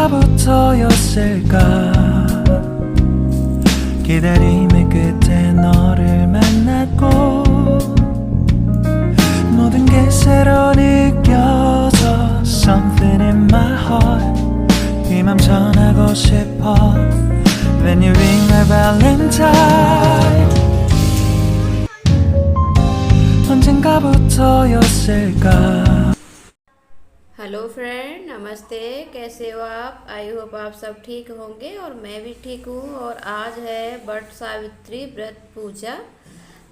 언젠가부터였을까 기다림의 끝에 너를 만났고 모든 게 새로 느껴져 Something in my heart 이 맘 전하고 싶어 When you ring my valentine 언젠가부터였을까 hello friend, नमस्ते। कैसे हो आप? आई होप आप सब ठीक होंगे और मैं भी ठीक हूँ। और आज है वट सावित्री व्रत पूजा।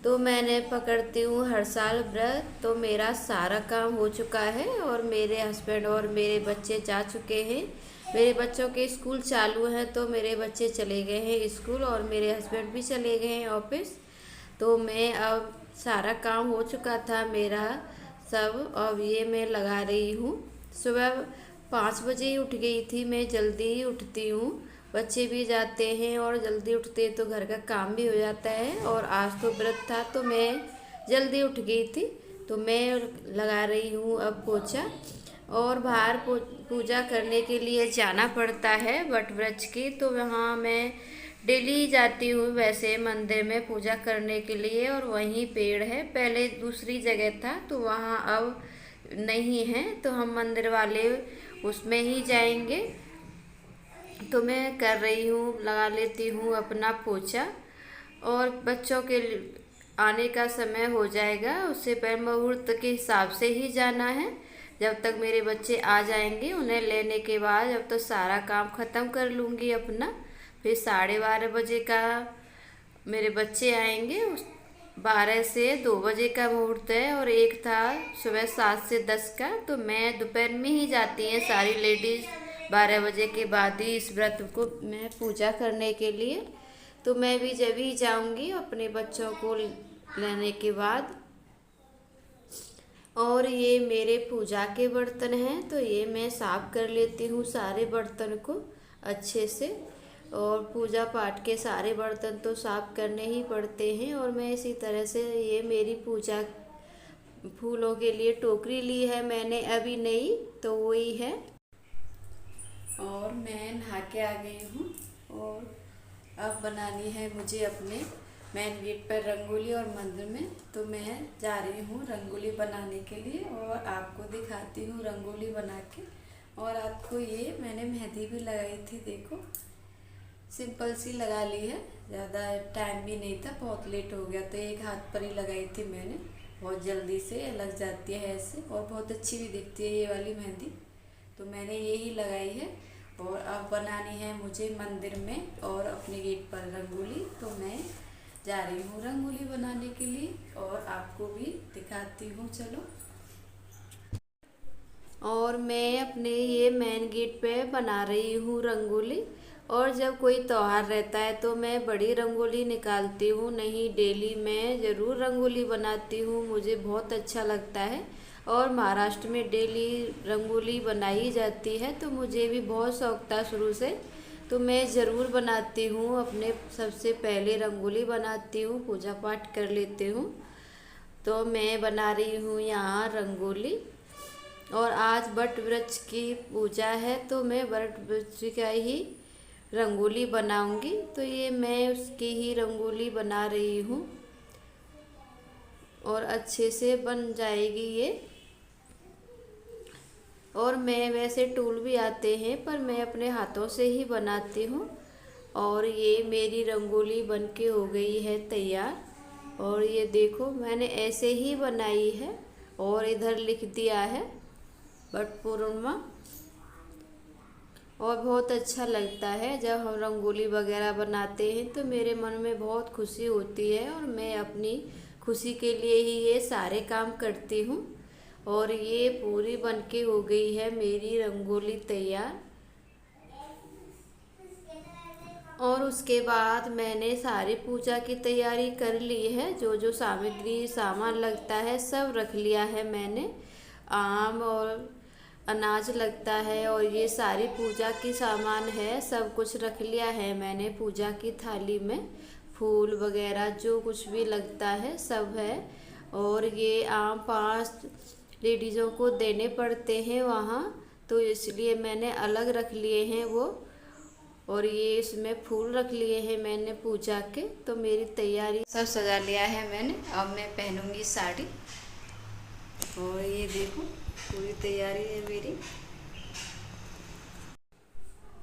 तो मैंने पकड़ती हूँ हर साल व्रत। तो मेरा सारा काम हो चुका है और मेरे हस्बैंड और मेरे बच्चे जा चुके हैं। मेरे बच्चों के स्कूल चालू हैं तो मेरे बच्चे चले गए हैं स्कूल और मेरे हस्बैंड भी चले गए हैं ऑफिस। तो मैं अब सारा काम हो चुका था मेरा सब। अब ये मैं लगा रही हूँ। सुबह 5 बजे ही उठ गई थी मैं, जल्दी ही उठती हूँ। बच्चे भी जाते हैं और जल्दी उठते हैं तो घर का काम भी हो जाता है। और आज तो व्रत था तो मैं जल्दी उठ गई थी। तो मैं लगा रही हूँ अब पोछा। और बाहर पूजा करने के लिए जाना पड़ता है वट वृक्ष की। तो वहाँ मैं डेली जाती हूँ वैसे मंदिर में पूजा करने के लिए। और वहीं पेड़ है, पहले दूसरी जगह था तो वहाँ अब नहीं है तो हम मंदिर वाले उसमें ही जाएंगे। तो मैं कर रही हूँ, लगा लेती हूँ अपना पोछा। और बच्चों के आने का समय हो जाएगा, उससे पहले मुहूर्त के हिसाब से ही जाना है। जब तक मेरे बच्चे आ जाएंगे उन्हें लेने के बाद जब तक सारा काम ख़त्म कर लूँगी अपना। फिर 12:30 बजे का मेरे बच्चे आएंगे। 12 से 2 बजे का मुहूर्त है और एक था सुबह 7 से 10 का। तो मैं दोपहर में ही जाती हैं सारी लेडीज़ 12 बजे के बाद ही इस व्रत को मैं पूजा करने के लिए। तो मैं भी जब ही जाऊंगी अपने बच्चों को लेने के बाद। और ये मेरे पूजा के बर्तन हैं तो ये मैं साफ़ कर लेती हूँ सारे बर्तन को अच्छे से। और पूजा पाठ के सारे बर्तन तो साफ़ करने ही पड़ते हैं। और मैं इसी तरह से ये मेरी पूजा फूलों के लिए टोकरी ली है मैंने अभी नई, तो वही है। और मैं नहा के आ गई हूँ और अब बनानी है मुझे अपने मेन गेट पर रंगोली और मंदिर में। तो मैं जा रही हूँ रंगोली बनाने के लिए और आपको दिखाती हूँ रंगोली बना के। और आपको ये मैंने मेहंदी भी लगाई थी, देखो सिंपल सी लगा ली है, ज़्यादा टाइम भी नहीं था, बहुत लेट हो गया तो एक हाथ पर ही लगाई थी मैंने। बहुत जल्दी से लग जाती है ऐसे और बहुत अच्छी भी दिखती है ये वाली मेहंदी। तो मैंने यही लगाई है। और अब बनानी है मुझे मंदिर में और अपने गेट पर रंगोली। तो मैं जा रही हूँ रंगोली बनाने के लिए और आपको भी दिखाती हूँ, चलो। और मैं अपने ये मेन गेट पे बना रही हूँ रंगोली। और जब कोई त्यौहार रहता है तो मैं बड़ी रंगोली निकालती हूँ, नहीं डेली मैं ज़रूर रंगोली बनाती हूँ, मुझे बहुत अच्छा लगता है। और महाराष्ट्र में डेली रंगोली बनाई जाती है तो मुझे भी बहुत शौक था शुरू से। तो मैं ज़रूर बनाती हूँ, अपने सबसे पहले रंगोली बनाती हूँ, पूजा पाठ कर लेती हूँ। तो मैं बना रही हूँ यहाँ रंगोली। और आज वट वृक्ष की पूजा है तो मैं वट वृक्ष का ही रंगोली बनाऊंगी। तो ये मैं उसकी ही रंगोली बना रही हूँ और अच्छे से बन जाएगी ये। और मैं वैसे टूल भी आते हैं पर मैं अपने हाथों से ही बनाती हूँ। और ये मेरी रंगोली बन के हो गई है तैयार। और ये देखो मैंने ऐसे ही बनाई है और इधर लिख दिया है वट पूर्णिमा। और बहुत अच्छा लगता है जब हम रंगोली वगैरह बनाते हैं तो मेरे मन में बहुत खुशी होती है और मैं अपनी खुशी के लिए ही ये सारे काम करती हूँ। और ये पूरी बनके हो गई है मेरी रंगोली तैयार। और उसके बाद मैंने सारी पूजा की तैयारी कर ली है, जो जो सामग्री सामान लगता है सब रख लिया है मैंने। आम और अनाज लगता है और ये सारी पूजा की सामान है, सब कुछ रख लिया है मैंने पूजा की थाली में। फूल वगैरह जो कुछ भी लगता है सब है। और ये आम 5 लेडीज़ों को देने पड़ते हैं वहाँ, तो इसलिए मैंने अलग रख लिए हैं वो। और ये इसमें फूल रख लिए हैं मैंने पूजा के। तो मेरी तैयारी सब सजा लिया है मैंने। अब मैं पहनूंगी साड़ी। और ये देखो पूरी तैयारी है मेरी।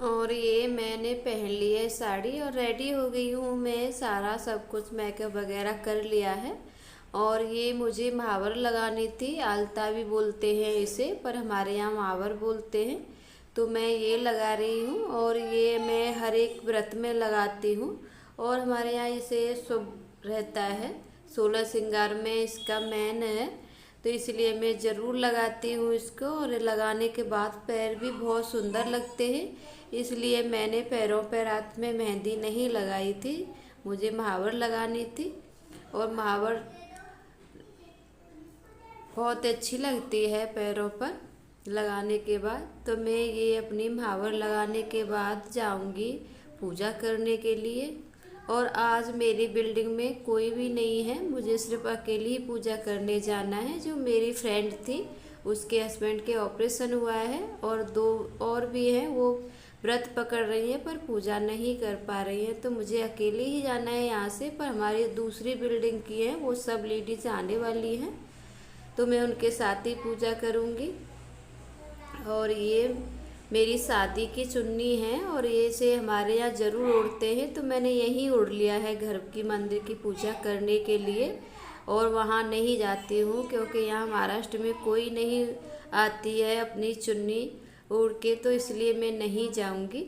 और ये मैंने पहन ली है साड़ी और रेडी हो गई हूँ मैं। सारा सब कुछ मेकअप वगैरह कर लिया है। और ये मुझे महावर लगानी थी, आलता भी बोलते हैं इसे, पर हमारे यहाँ महावर बोलते हैं। तो मैं ये लगा रही हूँ और ये मैं हर एक व्रत में लगाती हूँ। और हमारे यहाँ इसे शुभ रहता है, 16 श्रृंगार में इसका मेन है। तो इसलिए मैं ज़रूर लगाती हूँ इसको। और लगाने के बाद पैर भी बहुत सुंदर लगते हैं। इसलिए मैंने पैरों पे रात में मेहंदी नहीं लगाई थी, मुझे महावर लगानी थी। और महावर बहुत अच्छी लगती है पैरों पर लगाने के बाद। तो मैं ये अपनी महावर लगाने के बाद जाऊंगी पूजा करने के लिए। और आज मेरी बिल्डिंग में कोई भी नहीं है, मुझे सिर्फ अकेली ही पूजा करने जाना है। जो मेरी फ्रेंड थी उसके हस्बैंड के ऑपरेशन हुआ है और 2 और भी हैं, वो व्रत पकड़ रही हैं पर पूजा नहीं कर पा रही हैं। तो मुझे अकेले ही जाना है यहाँ से। पर हमारी दूसरी बिल्डिंग की है, वो सब लेडीज आने वाली हैं, तो मैं उनके साथ ही पूजा करूँगी। और ये मेरी शादी की चुन्नी है और ये से हमारे यहाँ ज़रूर ओढ़ते हैं। तो मैंने यहीं ओढ़ लिया है घर की मंदिर की पूजा करने के लिए। और वहाँ नहीं जाती हूँ क्योंकि यहाँ महाराष्ट्र में कोई नहीं आती है अपनी चुन्नी ओढ़ के, तो इसलिए मैं नहीं जाऊँगी।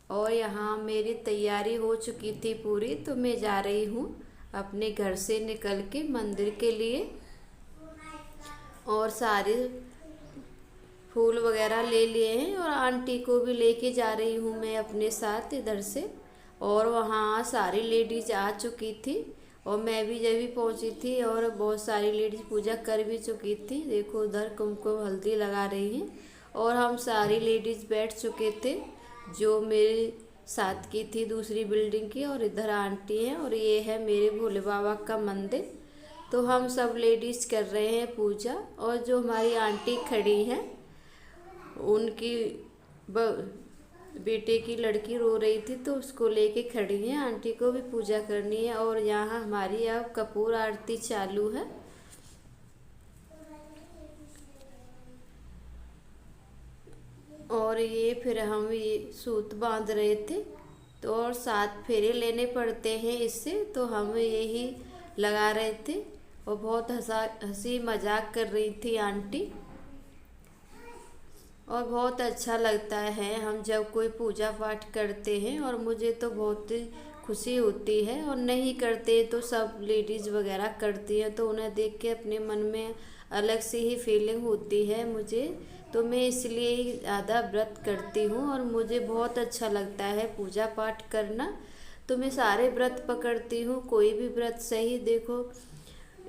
और यहाँ मेरी तैयारी हो चुकी थी पूरी, तो मैं जा रही हूँ अपने घर से निकल के मंदिर के लिए। और सारे फूल वगैरह ले लिए हैं और आंटी को भी लेके जा रही हूँ मैं अपने साथ इधर से। और वहाँ सारी लेडीज आ चुकी थी और मैं भी जब भी पहुँची थी और बहुत सारी लेडीज पूजा कर भी चुकी थी। देखो उधर कुमकुम हल्दी लगा रही हैं। और हम सारी लेडीज बैठ चुके थे जो मेरे साथ की थी दूसरी बिल्डिंग की। और इधर आंटी हैं और ये है मेरे भोले बाबा का मंदिर। तो हम सब लेडीज कर रहे हैं पूजा। और जो हमारी आंटी खड़ी हैं उनकी बेटे की लड़की रो रही थी तो उसको लेके खड़ी हैं, आंटी को भी पूजा करनी है। और यहाँ हमारी अब कपूर आरती चालू है। और ये फिर हम ये सूत बांध रहे थे, तो और 7 फेरे लेने पड़ते हैं इससे, तो हम यही लगा रहे थे। और बहुत हंसी मजाक कर रही थी आंटी। और बहुत अच्छा लगता है हम जब कोई पूजा पाठ करते हैं। और मुझे तो बहुत खुशी होती है। और नहीं करते तो सब लेडीज़ वगैरह करती हैं तो उन्हें देख के अपने मन में अलग सी ही फीलिंग होती है मुझे। तो मैं इसलिए ही ज़्यादा व्रत करती हूँ और मुझे बहुत अच्छा लगता है पूजा पाठ करना। तो मैं सारे व्रत पकड़ती हूँ, कोई भी व्रत सही। देखो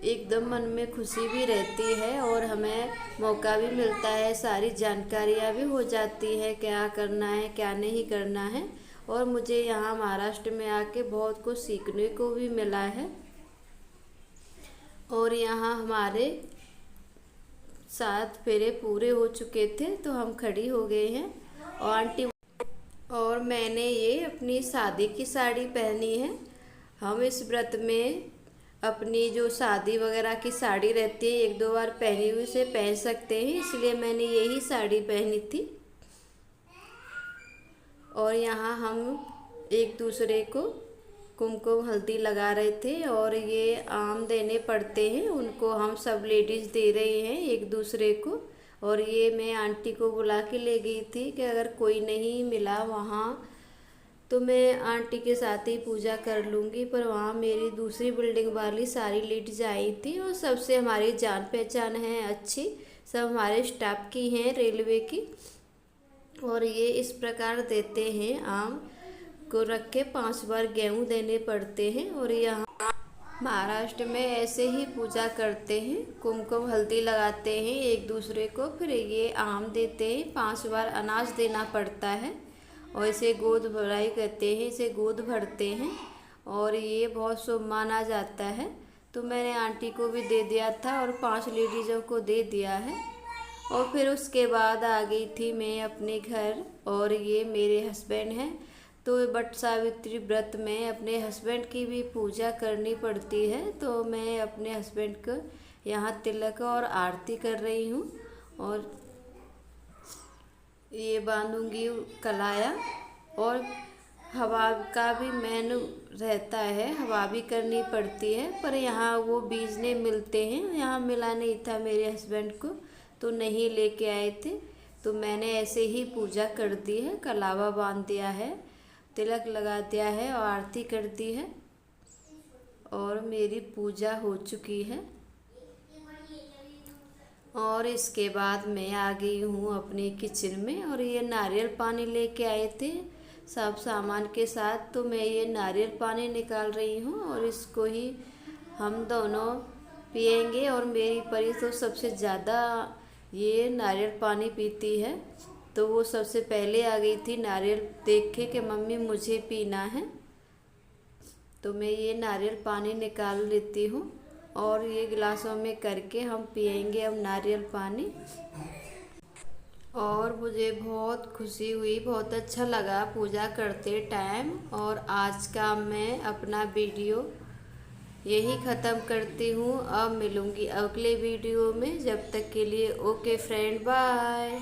एकदम मन में खुशी भी रहती है और हमें मौका भी मिलता है, सारी जानकारियाँ भी हो जाती है क्या करना है क्या नहीं करना है। और मुझे यहाँ महाराष्ट्र में आके बहुत कुछ सीखने को भी मिला है। और यहाँ हमारे 7 फेरे पूरे हो चुके थे तो हम खड़ी हो गए हैं। और आंटी और मैंने ये अपनी शादी की साड़ी पहनी है। हम इस व्रत में अपनी जो शादी वगैरह की साड़ी रहती है 1-2 बार पहनी हुई से पहन सकते हैं, इसलिए मैंने यही साड़ी पहनी थी। और यहाँ हम एक दूसरे को कुमकुम हल्दी लगा रहे थे। और ये आम देने पड़ते हैं, उनको हम सब लेडीज़ दे रहे हैं एक दूसरे को। और ये मैं आंटी को बुला के ले गई थी कि अगर कोई नहीं मिला वहाँ तो मैं आंटी के साथ ही पूजा कर लूँगी। पर वहाँ मेरी दूसरी बिल्डिंग वाली सारी लेडीज आई थी और सबसे हमारी जान पहचान है अच्छी, सब हमारे स्टाफ की हैं रेलवे की। और ये इस प्रकार देते हैं, आम को रख के 5 बार गेहूँ देने पड़ते हैं। और यहाँ महाराष्ट्र में ऐसे ही पूजा करते हैं, कुमकुम हल्दी लगाते हैं एक दूसरे को, फिर ये आम देते हैं, 5 बार अनाज देना पड़ता है। और इसे गोद भराई कहते हैं, इसे गोद भरते हैं। और ये बहुत शुभ माना जाता है। तो मैंने आंटी को भी दे दिया था और 5 लेडीज़ों को दे दिया है। और फिर उसके बाद आ गई थी मैं अपने घर। और ये मेरे हस्बैंड हैं, तो वट सावित्री व्रत में अपने हस्बैंड की भी पूजा करनी पड़ती है। तो मैं अपने हस्बैंड को यहाँ तिलक और आरती कर रही हूँ। और ये बांधूंगी कलाया। और हवा का भी मेन रहता है, हवा भी करनी पड़ती है, पर यहाँ वो बीज नहीं मिलते हैं, यहाँ मिला नहीं था मेरे हस्बैंड को, तो नहीं लेके आए थे। तो मैंने ऐसे ही पूजा कर दी है, कलावा बांध दिया है, तिलक लगा दिया है और आरती कर दी है, और मेरी पूजा हो चुकी है। और इसके बाद मैं आ गई हूँ अपने किचन में। और ये नारियल पानी लेके आए थे सब सामान के साथ, तो मैं ये नारियल पानी निकाल रही हूँ और इसको ही हम दोनों पिएंगे। और मेरी परी तो सबसे ज़्यादा ये नारियल पानी पीती है, तो वो सबसे पहले आ गई थी नारियल देख के कि मम्मी मुझे पीना है। तो मैं ये नारियल पानी निकाल लेती हूँ और ये गिलासों में करके हम पिएंगे अब नारियल पानी। और मुझे बहुत खुशी हुई, बहुत अच्छा लगा पूजा करते टाइम। और आज का मैं अपना वीडियो यही ख़त्म करती हूँ। अब मिलूँगी अगले वीडियो में, जब तक के लिए ओके फ्रेंड, बाय।